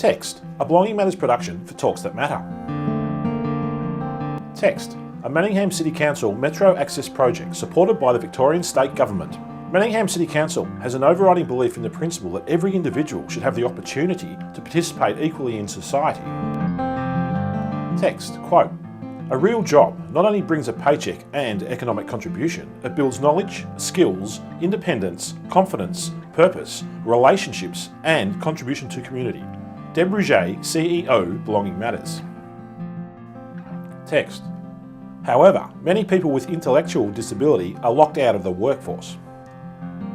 Text, a Belonging Matters production for Talks That Matter. Text, a Manningham City Council Metro Access project supported by the Victorian State Government. Manningham City Council has an overriding belief in the principle that every individual should have the opportunity to participate equally in society. Text, quote, a real job not only brings a paycheck and economic contribution, it builds knowledge, skills, independence, confidence, purpose, relationships and contribution to community. Deb Rouget, CEO, Belonging Matters. Text, however, many people with intellectual disability are locked out of the workforce.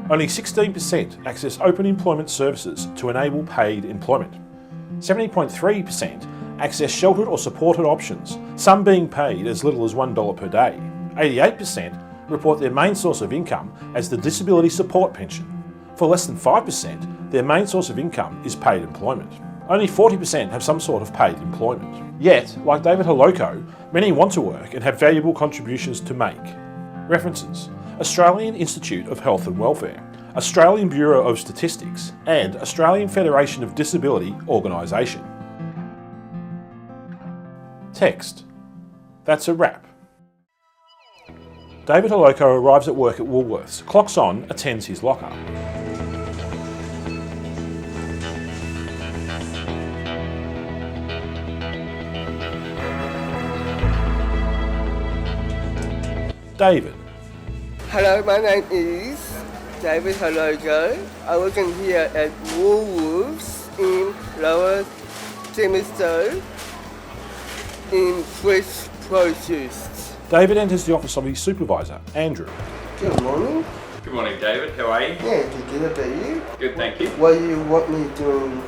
Only 16% access open employment services to enable paid employment. 70.3% access sheltered or supported options, some being paid as little as $1 per day. 88% report their main source of income as the disability support pension. For less than 5%, their main source of income is paid employment. Only 40% have some sort of paid employment. Yet, like David Holoko, many want to work and have valuable contributions to make. References: Australian Institute of Health and Welfare, Australian Bureau of Statistics, and Australian Federation of Disability Organisation. Text. That's a wrap. David Holoko arrives at work at Woolworths, clocks on, attends his locker. David. Hello, my name is David Holoko. I work in here at Woolworths in Lower Temisto in fresh produce. David enters the office of his supervisor, Andrew. Good morning. Good morning, David. How are you? Yeah, good about you. Good, thank you. What do you want me doing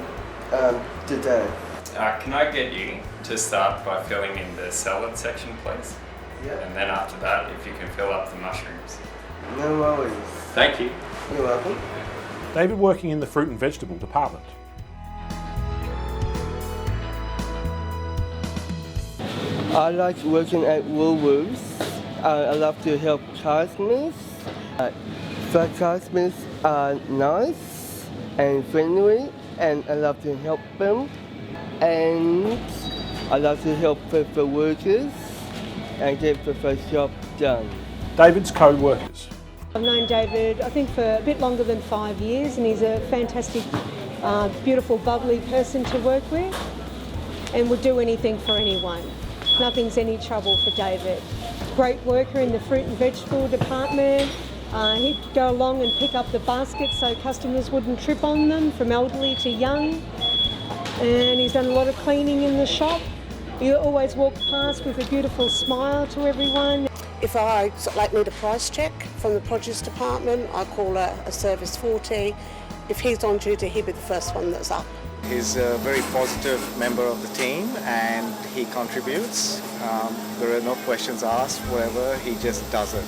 today? Can I get you to start by filling in the salad section, please? Yeah. And then after that, if you can fill up the mushrooms. No worries. Thank you. You're welcome. David working in the fruit and vegetable department. I like working at Woolworths. I love to help customers. The customers are nice and friendly, and I love to help them. And I love to help the workers and get the first job done. David's co-workers. I've known David, I think, for a bit longer than 5 years, and he's a fantastic, beautiful, bubbly person to work with, and would do anything for anyone. Nothing's any trouble for David. Great worker in the fruit and vegetable department. He'd go along and pick up the baskets so customers wouldn't trip on them, from elderly to young. And he's done a lot of cleaning in the shop. He always walked past with a beautiful smile to everyone. If I need a price check from the produce department, I call a service 40. If he's on duty, he'll be the first one that's up. He's a very positive member of the team and he contributes. There are no questions asked, whatever, he just does it.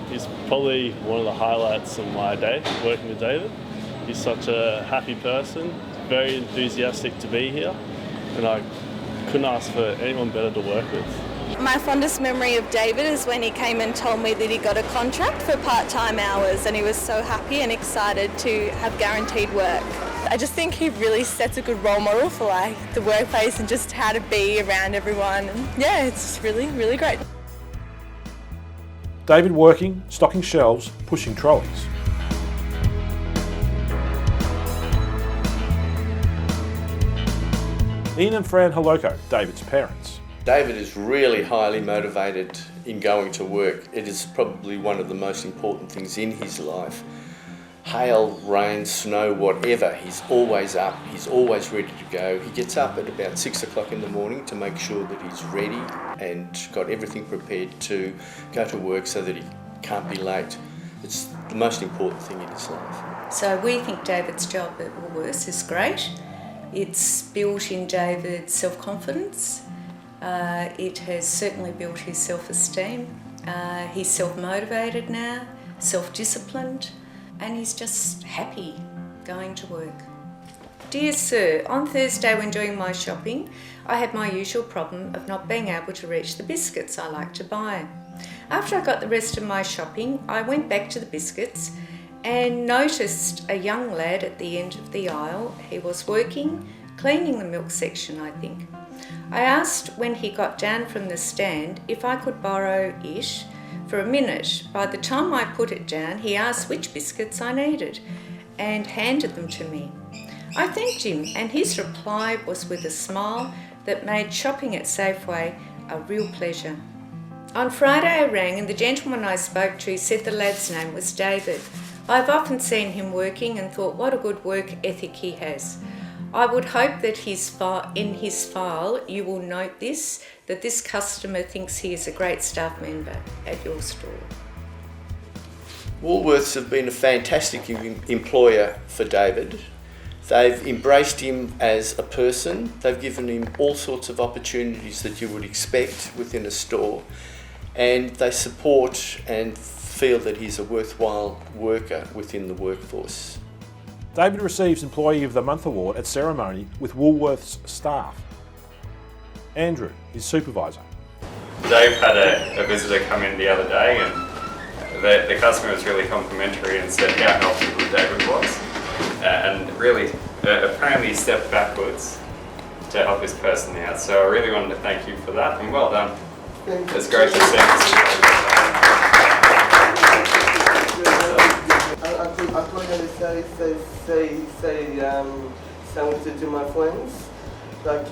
He's probably one of the highlights of my day, working with David. He's such a happy person, very enthusiastic to be here, and I couldn't ask for anyone better to work with. My fondest memory of David is when he came and told me that he got a contract for part-time hours, and he was so happy and excited to have guaranteed work. I just think he really sets a good role model for the workplace and just how to be around everyone. And yeah, it's just really, really great. David working, stocking shelves, pushing trolleys. Ian and Fran Holoko, David's parents. David is really highly motivated in going to work. It is probably one of the most important things in his life. Hail, rain, snow, whatever, he's always up, he's always ready to go. He gets up at about 6 o'clock in the morning to make sure that he's ready and got everything prepared to go to work so that he can't be late. It's the most important thing in his life. So we think David's job at Woolworths is great. It's built in David's self-confidence. It has certainly built his self-esteem. He's self-motivated now, self-disciplined, and he's just happy going to work. Dear Sir, on Thursday when doing my shopping, I had my usual problem of not being able to reach the biscuits I like to buy. After I got the rest of my shopping, I went back to the biscuits and noticed a young lad at the end of the aisle. He was working, cleaning the milk section, I think. I asked when he got down from the stand if I could borrow it for a minute. By the time I put it down, he asked which biscuits I needed and handed them to me. I thanked him, and his reply was with a smile that made shopping at Safeway a real pleasure. On Friday I rang, and the gentleman I spoke to said the lad's name was David. I've often seen him working and thought what a good work ethic he has. I would hope that in his file you will note this, that this customer thinks he is a great staff member at your store. Woolworths have been a fantastic employer for David. They've embraced him as a person. They've given him all sorts of opportunities that you would expect within a store, and they support and feel that he's a worthwhile worker within the workforce. David receives Employee of the Month award at ceremony with Woolworths staff. Andrew, his supervisor. Dave had a visitor come in the other day, and the customer was really complimentary and said how helpful David was, and really apparently stepped backwards to help this person out. So I really wanted to thank you for that, and well done. It's great to see. I couldn't say something to my friends. Like,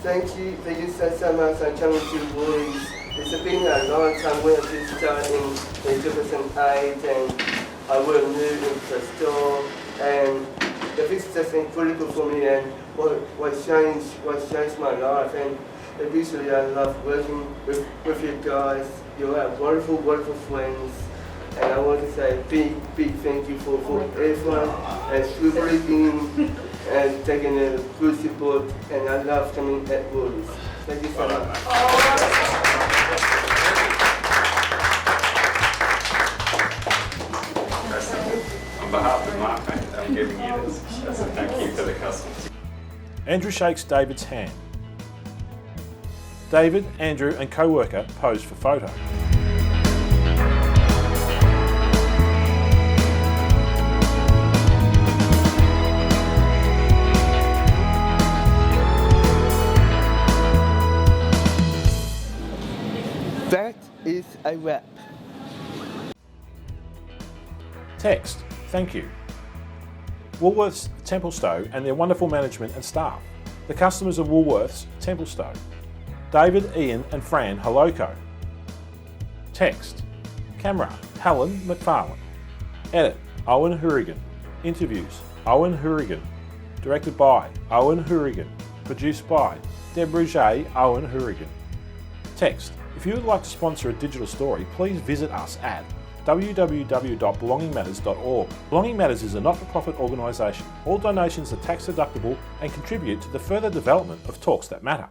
thank you so much for coming to Woolies. It's been a long time when I started in 2008, and I was new in the store, and the business has been critical for me, and what changed my life. And eventually I love working with you guys. You are wonderful, wonderful friends. And I want to say big thank you for everyone and supporting and taking a good support, and I love coming at Woolies. Thank you so much. On behalf of Mark, I'm giving you this as a thank you for the customers. Andrew shakes David's hand. David, Andrew and co-worker pose for photo. That is a wrap. Text, thank you. Woolworths Templestowe and their wonderful management and staff. The customers of Woolworths Templestowe. David, Ian and Fran Haloko. Text, camera, Helen McFarlane. Edit, Owen Hourigan. Interviews, Owen Hourigan. Directed by Owen Hourigan. Produced by Deborah J. Owen Hourigan. Text, if you would like to sponsor a digital story, please visit us at www.belongingmatters.org. Belonging Matters is a not-for-profit organisation. All donations are tax deductible and contribute to the further development of Talks That Matter.